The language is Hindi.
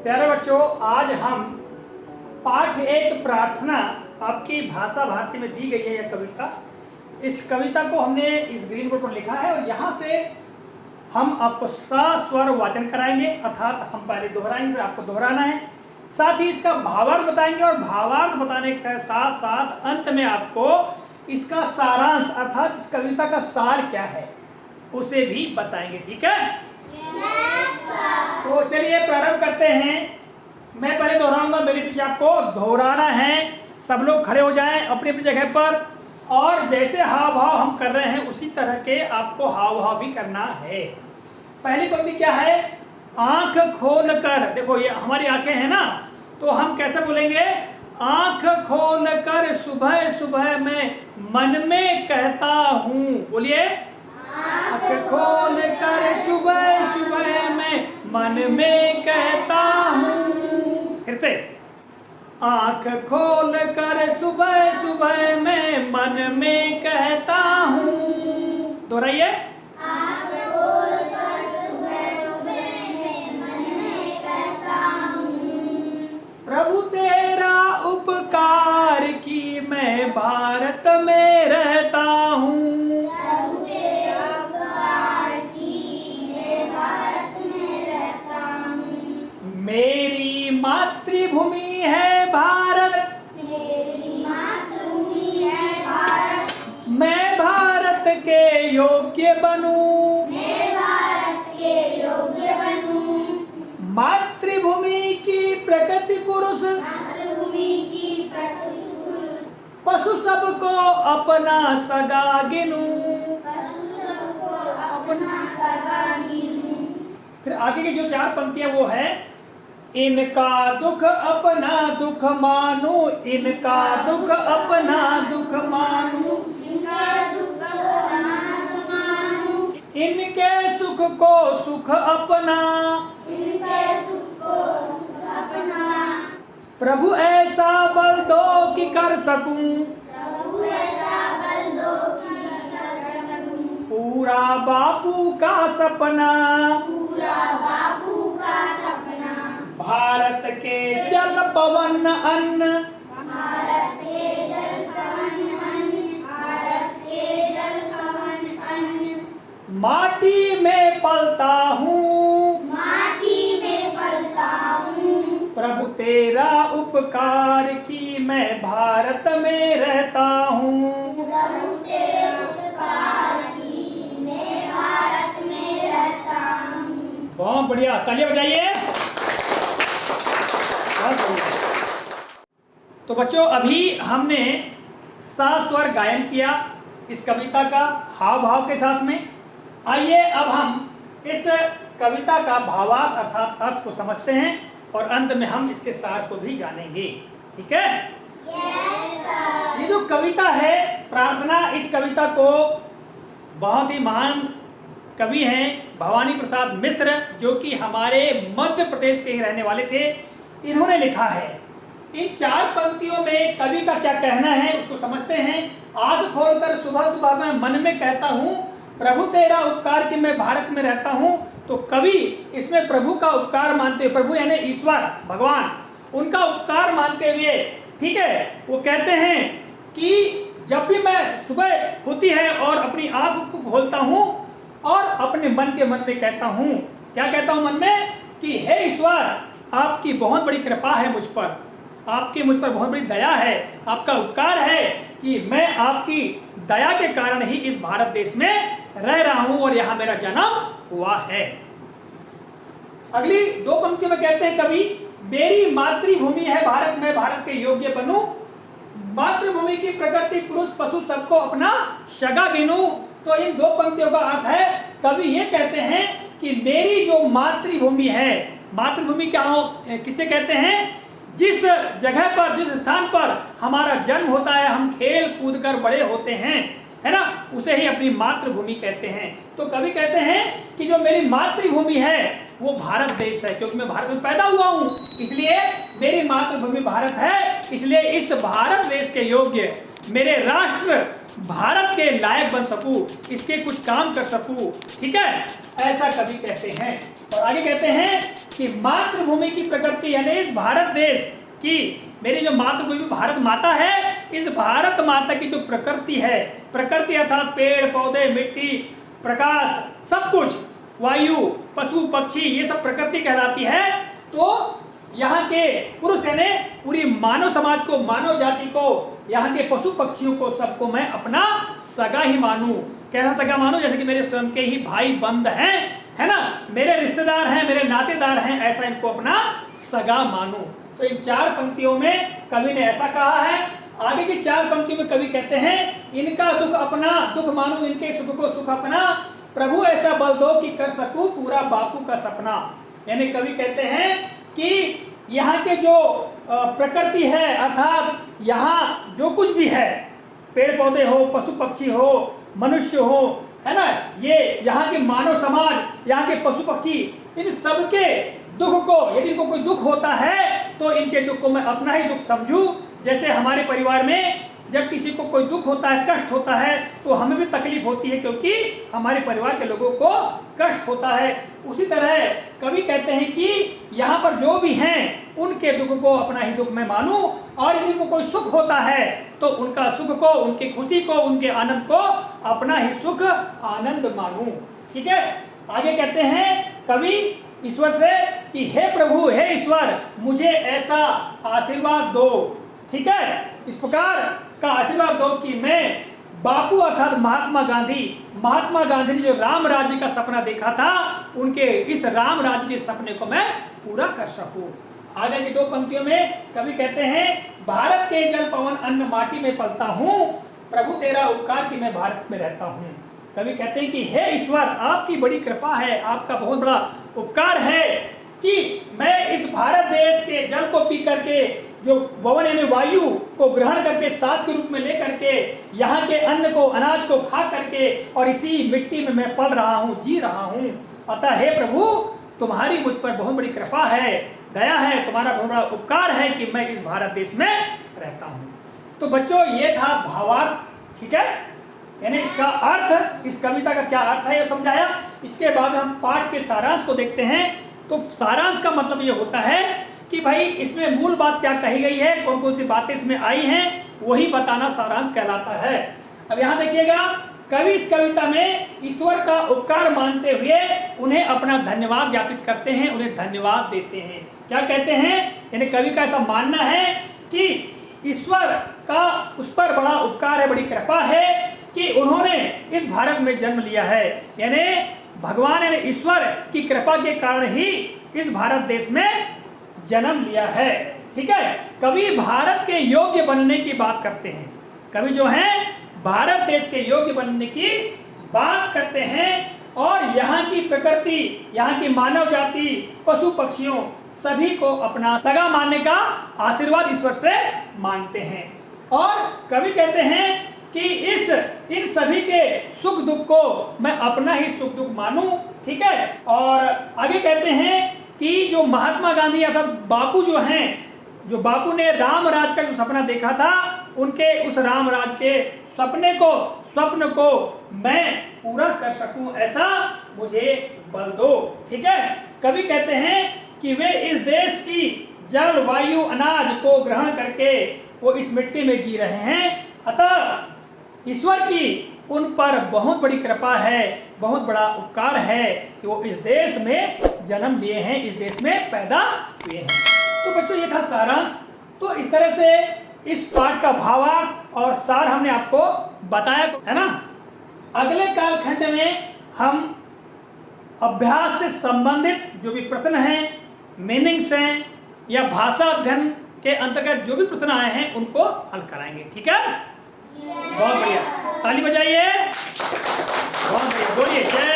प्यारे बच्चों, आज हम पाठ एक प्रार्थना आपकी भाषा भारती में दी गई है यह कविता। इस कविता को हमने इस ग्रीन बोर्ड पर लिखा है और यहाँ से हम आपको स्वर वाचन कराएंगे, अर्थात हम पहले दोहराएंगे, फिर आपको दोहराना है। साथ ही इसका भावार्थ बताएंगे और भावार्थ बताने के साथ साथ अंत में आपको इसका सारांश अर्थात इस कविता का सार क्या है उसे भी बताएंगे। ठीक है? Yes sir. तो चलिए प्रारंभ करते हैं। मैं पहले दोहराऊंगा, मेरे पीछे आपको दोहराना है। सब लोग खड़े हो जाएं अपनी अपनी जगह पर और जैसे हाव भाव हम कर रहे हैं उसी तरह के आपको हाव भाव भी करना है। पहली पंक्ति क्या है? आंख खोल कर। देखो ये हमारी आंखें हैं ना, तो हम कैसे बोलेंगे? आंख खोल कर सुबह सुबह में मन में कहता हूँ। बोलिए, आंख खोल कर सुबह सुबह में मन में कहता हूँ। फिर से, आंख खोल कर सुबह सुबह में मन में कहता हूँ। दोहराइए, आँख खोल कर सुबह सुबह में मन में कहता हूँ। प्रभु तेरा उपकार की मैं भारत में रहता हूँ। प्रभु तेरा उपकार की मैं भारत में रहता हूँ। मेरी मातृभूमि है भारत, मेरी मातृभूमि है भारत। मैं भारत के योग्य बनूं। मैं भारत के योग्य बनूं। मातृभूमि की प्रकृति पुरुष, मातृभूमि की प्रकृति पुरुष। पशु सबको अपना सगा गिनूं। पशु सबको अपना सगा गिनूं। फिर आगे की जो चार पंक्तियां वो है, इनका दुख अपना दुख मानूं। इनका दुख अपना दुख मानूं। इनका दुख अपना दुख मानूं। इनके सुख को सुख अपना। इनके सुख को सुख अपना। प्रभु ऐसा बल दो कि कर सकूं। प्रभु ऐसा बल दो कि कर सकूं। पूरा बापू का सपना। पूरा बापू का सपना। भारत के जल पवन अन्न। भारत के जल पवन अन्न। भारत के जल पवन अन्न। माटी में पलता हूँ। माटी में पलता हूँ। प्रभु तेरा उपकार की मैं भारत में रहता हूँ। प्रभु तेरे उपकार की मैं भारत में रहता हूँ। बहुत बढ़िया, तालियां बजाइए। बहुत बढ़िया। तो बच्चों, अभी हमने सात स्वर गायन किया इस कविता का हाव भाव के साथ में। आइए अब हम इस कविता का भावार्थ अर्थात अर्थ को समझते हैं और अंत में हम इसके सार को भी जानेंगे। ठीक है? Yes sir. ये जो कविता है प्रार्थना, इस कविता को बहुत ही महान कवि हैं भवानी प्रसाद मिश्र, जो कि हमारे मध्य प्रदेश के ही रहने वाले थे, इन्होंने लिखा है। इन चार पंक्तियों में कवि का क्या कहना है उसको समझते हैं। आग खोलकर सुबह सुबह में मन में कहता हूँ, प्रभु तेरा उपकार कि मैं भारत में रहता हूँ। तो कवि इसमें प्रभु का उपकार मानते हुए, प्रभु यानी ईश्वर भगवान, उनका उपकार मानते हुए, ठीक है, वो कहते हैं कि जब भी मैं सुबह होती है और अपनी आंख को खोलता हूँ और अपने मन में कहता हूँ, क्या कहता हूँ मन में? कि हे ईश्वर, आपकी बहुत बड़ी कृपा है मुझ पर, आपकी मुझ पर बहुत बड़ी दया है, आपका उपकार है कि मैं आपकी दया के कारण ही इस भारत देश में रह रहा हूं और यहां मेरा जन्म हुआ है। अगली दो पंक्ति में कहते हैं कवि, मेरी मातृभूमि है भारत, मैं भारत के योग्य बनूं। मातृभूमि की प्रकृति पुरुष पशु सबको अपना सगा गिनूं। तो इन दो पंक्तियों का अर्थ है, कवि ये कहते हैं कि मेरी जो मातृभूमि है, मातृभूमि क्या हो, किसे कहते हैं? जिस जगह पर, जिस स्थान पर हमारा जन्म होता है, हम खेल कूद कर बड़े होते हैं, है ना, उसे ही अपनी मातृभूमि कहते हैं। तो कवि कहते हैं कि जो मेरी मातृभूमि है वो भारत देश है, क्योंकि मैं भारत में पैदा हुआ हूँ, इसलिए मेरी मातृभूमि भारत है। इसलिए इस भारत देश के योग्य, मेरे राष्ट्र भारत के लायक बन सकूं, इसके कुछ काम कर सकूं। ठीक है, ऐसा कवि कहते हैं। और आगे कहते हैं कि मातृभूमि की प्रकृति यानी इस भारत देश की, मेरी जो मातृभूमि भारत माता है, इस भारत माता की जो प्रकृति है, प्रकृति अर्थात पेड़ पौधे, मिट्टी, प्रकाश, सब कुछ, वायु, पशु पक्षी, ये सब प्रकृति कहलाती है। तो यहाँ के पुरुष यानी पूरी मानव समाज को, मानव जाति को, यहाँ के पशु पक्षियों को, सबको मैं अपना सगा ही मानूं। कैसा सगा मानूं? जैसे कि मेरे स्वयं के ही भाई बंद हैं, है ना, मेरे रिश्तेदार हैं, मेरे नातेदार हैं, ऐसा इनको अपना सगा मानूं। तो इन 4 पंक्तियों में कवि ने ऐसा कहा है। आगे की 4 पंक्तियों में कवि कहते हैं, इनका दुख अपना दुख मानूं, इनके सुख को सुख अपना, प्रभु ऐसा बल दो कि कर सकूं पूरा बापू का सपना। यानी कवि कहते हैं कि यहाँ के जो प्रकृति है, अर्थात यहाँ जो कुछ भी है, पेड़ पौधे हो, पशु पक्षी हो, मनुष्य हो, है ना, ये यहाँ के मानव समाज, यहाँ के पशु पक्षी, इन सबके दुख को, यदि इनको कोई दुख होता है तो इनके दुख को मैं अपना ही दुख समझूं। जैसे हमारे परिवार में जब किसी को कोई दुख होता है, कष्ट होता है, तो हमें भी तकलीफ होती है, क्योंकि हमारे परिवार के लोगों को कष्ट होता है। उसी तरह कवि कहते हैं कि यहाँ पर जो भी हैं उनके दुख को अपना ही दुख मैं मानूं, और यदि उनको कोई सुख होता है तो उनका सुख को, उनकी खुशी को, उनके आनंद को अपना ही सुख आनंद मानूं। ठीक है। आगे कहते हैं कवि ईश्वर से कि हे प्रभु, हे ईश्वर, मुझे ऐसा आशीर्वाद दो। ठीक है, इस प्रकार का आशीर्वाद दो कि मैं बापू अर्थात महात्मा गांधी ने जो राम राज्य का सपना देखा था, उनके इस राम राज्य के सपने को मैं पूरा कर सकूं। आगे की 2 पंक्तियों में कवि कहते हैं, भारत के जल पवन अन्न माटी में पलता हूं, प्रभु तेरा उपकार कि मैं भारत में रहता हूं। कवि कहते हैं कि हे ईश्वर, आपकी बड़ी कृपा है, आपका बहुत बड़ा उपकार है कि मैं इस भारत देश के जल को पी करके, जो पवन यानी वायु को ग्रहण करके सांस के रूप में ले करके, यहाँ के अन्न को, अनाज को खा करके, और इसी मिट्टी में मैं पल रहा हूँ, जी रहा हूँ। अतः हे प्रभु, तुम्हारी मुझ पर बहुत बड़ी कृपा है, दया है, तुम्हारा बहुत बड़ा उपकार है कि मैं इस भारत देश में रहता हूँ। तो बच्चों, ये था भावार्थ। ठीक है, यानी इसका अर्थ, इस कविता का क्या अर्थ है ये समझाया। इसके बाद हम पाठ के सारांश को देखते हैं। तो सारांश का मतलब ये होता है कि भाई इसमें मूल बात क्या कही गई है, कौन कौन सी बातें इसमें आई हैं, वही बताना सारांश कहलाता है। अब यहाँ देखिएगा, कवि इस कविता में ईश्वर का उपकार मानते हुए उन्हें अपना धन्यवाद ज्ञापित करते हैं, उन्हें धन्यवाद देते हैं। क्या कहते हैं? यानी कवि का ऐसा मानना है कि ईश्वर का उस पर बड़ा उपकार है, बड़ी कृपा है कि उन्होंने इस भारत में जन्म लिया है। यानी भगवान यानी ईश्वर की कृपा के कारण ही इस भारत देश में जन्म लिया है। ठीक है, कवि भारत के योग्य बनने की बात करते हैं। कवि जो हैं भारत देश के योग्य बनने की बात करते हैं, और यहाँ की प्रकृति, यहाँ की मानव जाति, पशु पक्षियों, सभी को अपना सगा मानने का आशीर्वाद ईश्वर से मांगते हैं। और कवि कहते हैं कि इन सभी के सुख दुख को मैं अपना ही सुख दुख मानूं। ठीक है, और आगे कहते हैं कि जो महात्मा गांधी अर्थात बापू जो हैं, जो बापू ने राम राज का जो सपना देखा था, उनके उस राम राज के स्वप्न को मैं पूरा कर सकूं, ऐसा मुझे बल दो। ठीक है, कवि कहते हैं कि वे इस देश की जल वायु अनाज को ग्रहण करके वो इस मिट्टी में जी रहे हैं। अतः ईश्वर की उन पर बहुत बड़ी कृपा है, बहुत बड़ा उपकार है कि वो इस देश में जन्म लिए हैं, इस देश में पैदा हुए हैं। तो बच्चों, ये था सारांश। तो इस तरह से इस पाठ का भावार्थ और सार हमने आपको बताया, है ना। अगले कालखंड में हम अभ्यास से संबंधित जो भी प्रश्न हैं, मीनिंग्स हैं, या भाषा अध्ययन के अंतर्गत जो भी प्रश्न आए हैं उनको हल कराएंगे। ठीक है, बहुत बढ़िया, ताली बजाइए। बहुत बढ़िया, बोलिए जय